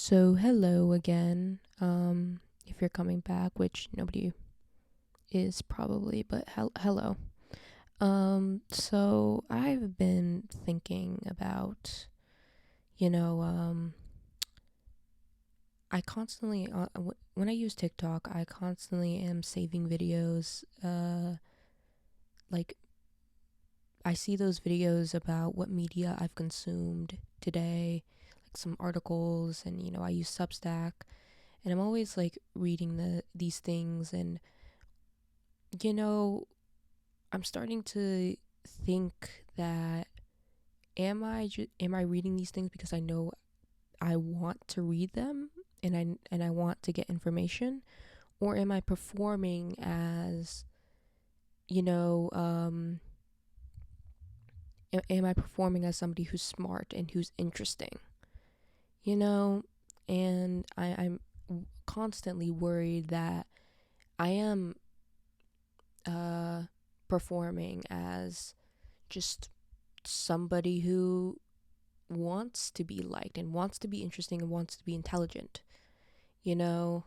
So hello again. If you're coming back, which nobody is probably, but hello. So I've been thinking about, you know, I constantly when I use TikTok, I constantly am saving videos. Like I see those videos about what media I've consumed today, like some articles, and I use Substack, and I'm always like reading these things, and you know I'm starting to think that am I reading these things because I know I want to read them, and I want to get information, or am I performing as you know am I performing as somebody who's smart and who's interesting, you know and I'm constantly worried that I am uh performing as just somebody who wants to be liked and wants to be interesting and wants to be intelligent, you know?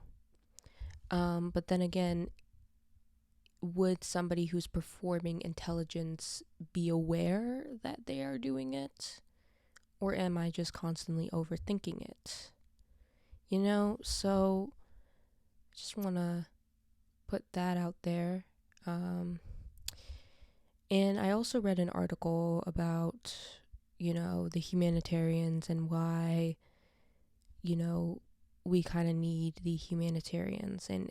But then again, would somebody who's performing intelligence be aware that they are doing it? Or am I just constantly overthinking it? So I just want to put that out there. Um, and I also read an article about, the humanitarians and why you know, we kind of need the humanitarians and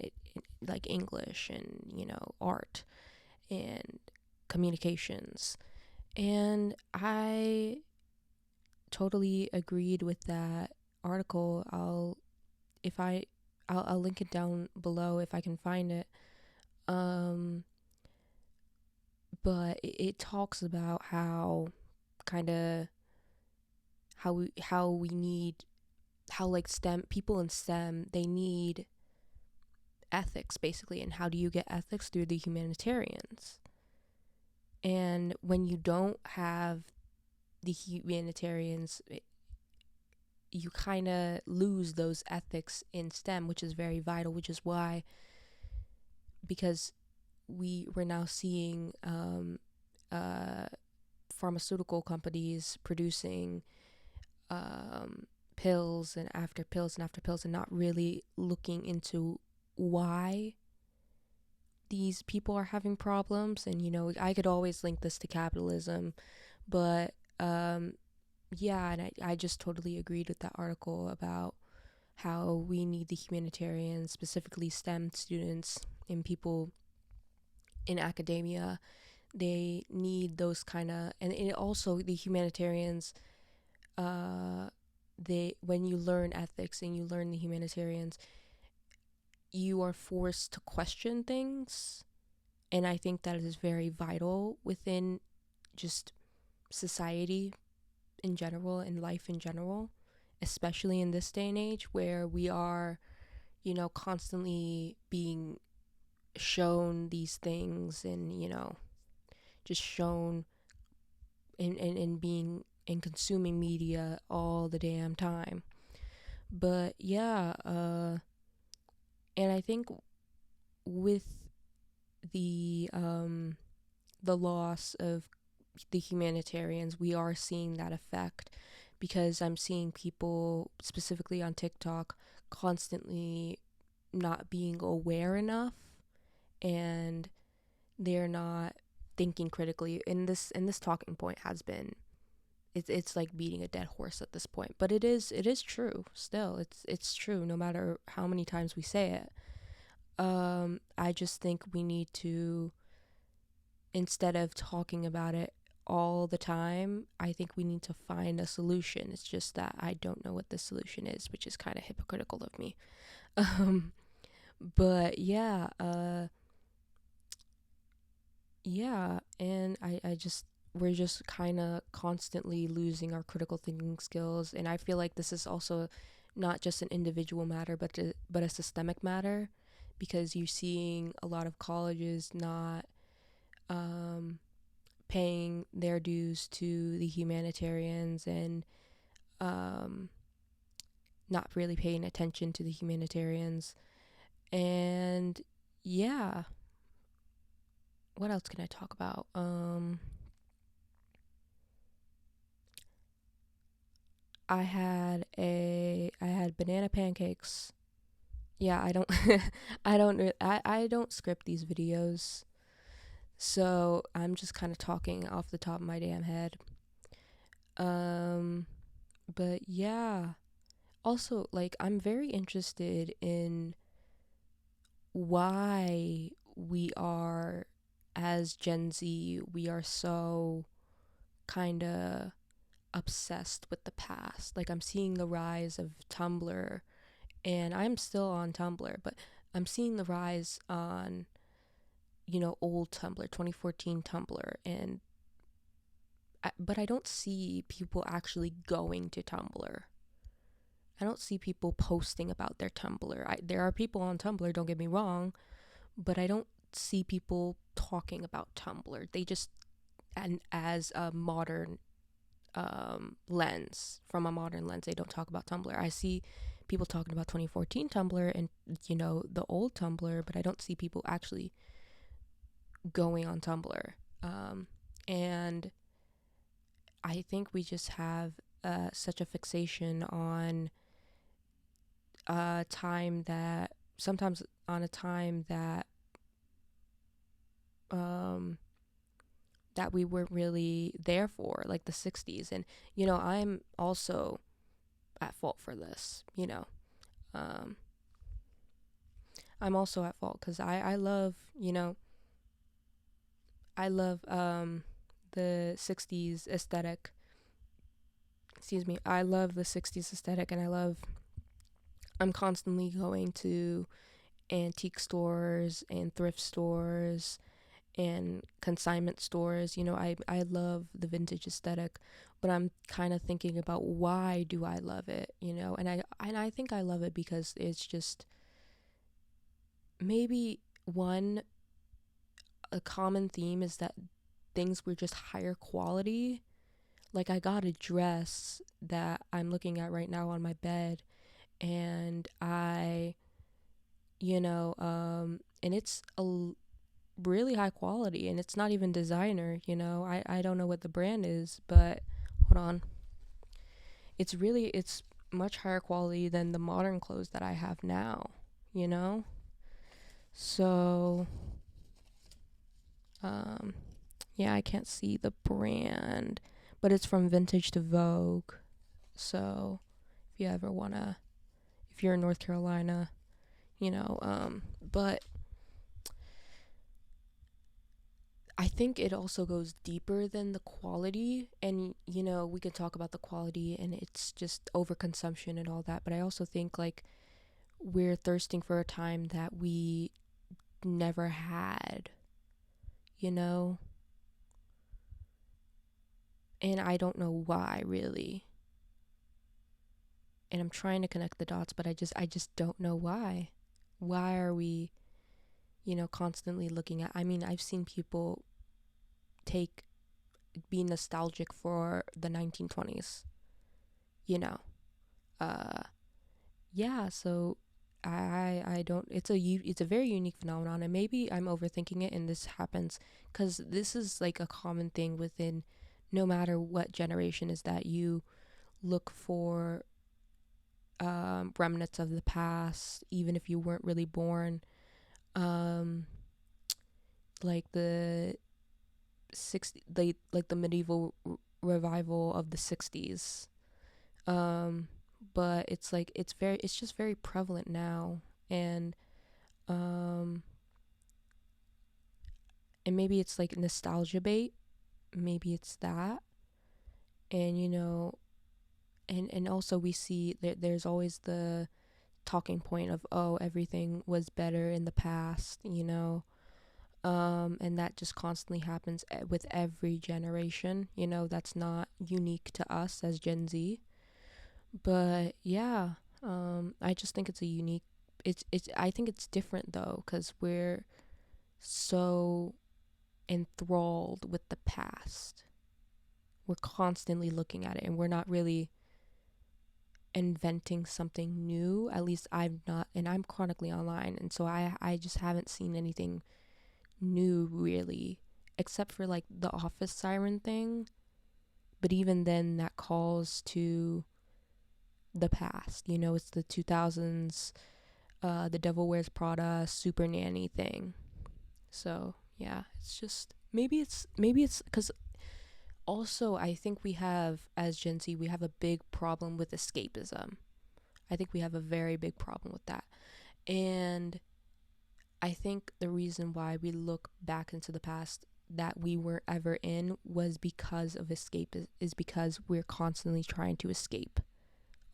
like English and, art and communications. And I totally agreed with that article. If I, I'll link it down below if I can find it. Um, but it talks about how kind of how we need how like STEM people in STEM they need ethics basically, and how do you get ethics through the humanitarians. And when you don't have the humanitarians, you kind of lose those ethics in STEM, which is very vital, which is why, because we're now seeing uh, pharmaceutical companies producing pills and after pills and after pills, and not really looking into why these people are having problems. And I could always link this to capitalism, but yeah, and I just totally agreed with that article about how we need the humanitarians, specifically STEM students and people in academia. They need those kind of, and it also the humanitarians, uh they when you learn ethics and you learn the humanitarians, you are forced to question things. And I think that is very vital within just society in general and life in general, especially in this day and age where we are, constantly being shown these things, and, just shown and being and consuming media all the damn time. But yeah, and I think with the loss of the humanitarians, we are seeing that effect, because I'm seeing people specifically on TikTok constantly not being aware enough, and they're not thinking critically. And this talking point has been, it's like beating a dead horse at this point, but it is true. Still, it's true no matter how many times we say it. I just think we need to, instead of talking about it all the time, I think we need to find a solution. It's just that I don't know what the solution is, which is kind of hypocritical of me. Um, but yeah, yeah, and I just we're just kind of constantly losing our critical thinking skills, and I feel like this is also not just an individual matter, but a systemic matter, because you're seeing a lot of colleges not um paying their dues to the humanitarians, and um, not really paying attention to the humanitarians. And yeah, what else can I talk about? I had banana pancakes. Yeah, I don't I don't script these videos. So, I'm just kind of talking off the top of my damn head. Um but yeah, also like I'm very interested in why we are, as Gen Z, we are so kind of obsessed with the past. Like I'm seeing the rise of Tumblr, and I'm still on Tumblr, but I'm seeing the rise on, old Tumblr, 2014 Tumblr, but I don't see people actually going to Tumblr. I don't see people posting about their Tumblr. There are people on Tumblr, don't get me wrong, but I don't see people talking about Tumblr. They just, and as a modern lens, from a modern lens, they don't talk about Tumblr. I see people talking about 2014 Tumblr and, the old Tumblr, but I don't see people actually going on Tumblr. And I think we just have such a fixation on a time that, sometimes on a time that, that we weren't really there for, like the 60s. And, I'm also at fault for this, Um, I'm also at fault because I love, I love the 60s aesthetic. Excuse me. I love the 60s aesthetic, and I'm constantly going to antique stores and thrift stores and consignment stores. I love the vintage aesthetic, but I'm kind of thinking about, why do I love it, and I think I love it because it's just, maybe one, a common theme is that things were just higher quality. Like I got a dress that I'm looking at right now on my bed, and and it's really high quality, and it's not even designer. I don't know what the brand is, but hold on. It's much higher quality than the modern clothes that I have now, you know? So, um, yeah, I can't see the brand, but it's from Vintage to Vogue. So, if you ever wanna, if you're in North Carolina, but I think it also goes deeper than the quality, and we could talk about the quality and it's just overconsumption and all that, but I also think like we're thirsting for a time that we never had, you know? And I don't know why, really. And I'm trying to connect the dots, but I just don't know why. Why are we, constantly looking at, I mean, I've seen people be nostalgic for the 1920s, you know. Uh yeah, so I don't, it's a very unique phenomenon, and maybe I'm overthinking it, and this happens cuz this is like a common thing within, no matter what generation, is that you look for remnants of the past even if you weren't really born. um like the like the medieval revival of the 60s. um but it's like it's just very prevalent now. And um and maybe it's like nostalgia bait, maybe it's that. And and also we see that there's always the talking point of, oh, everything was better in the past, and that just constantly happens with every generation. That's not unique to us as Gen Z. But yeah, I just think it's a unique, it's I think it's different though, because we're so enthralled with the past. We're constantly looking at it, and we're not really inventing something new. At least I've not, and I'm chronically online, and so I just haven't seen anything new really, except for like the office siren thing. But even then, that calls to the past. You know, it's the 2000s, the Devil Wears Prada super nanny thing. So yeah, it's just maybe it's because also I think we have, as Gen Z, we have a big problem with escapism. I think we have a very big problem with that. And I think the reason why we look back into the past that we weren't ever in was because of escape, is because we're constantly trying to escape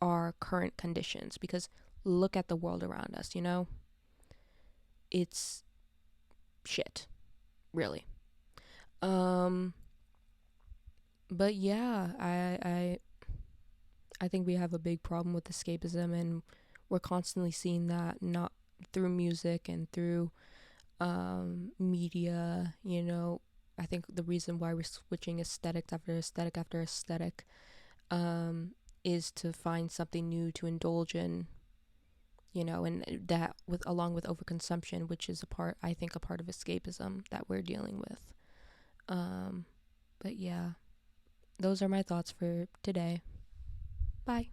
our current conditions. Because look at the world around us, you know? It's shit, really. Um but yeah, I think we have a big problem with escapism, and we're constantly seeing that, not through music and through media, you know. I think the reason why we're switching aesthetic after aesthetic after aesthetic is to find something new to indulge in, you know, and that with along with overconsumption, which is I think a part of escapism that we're dealing with. Um but yeah, those are my thoughts for today. Bye.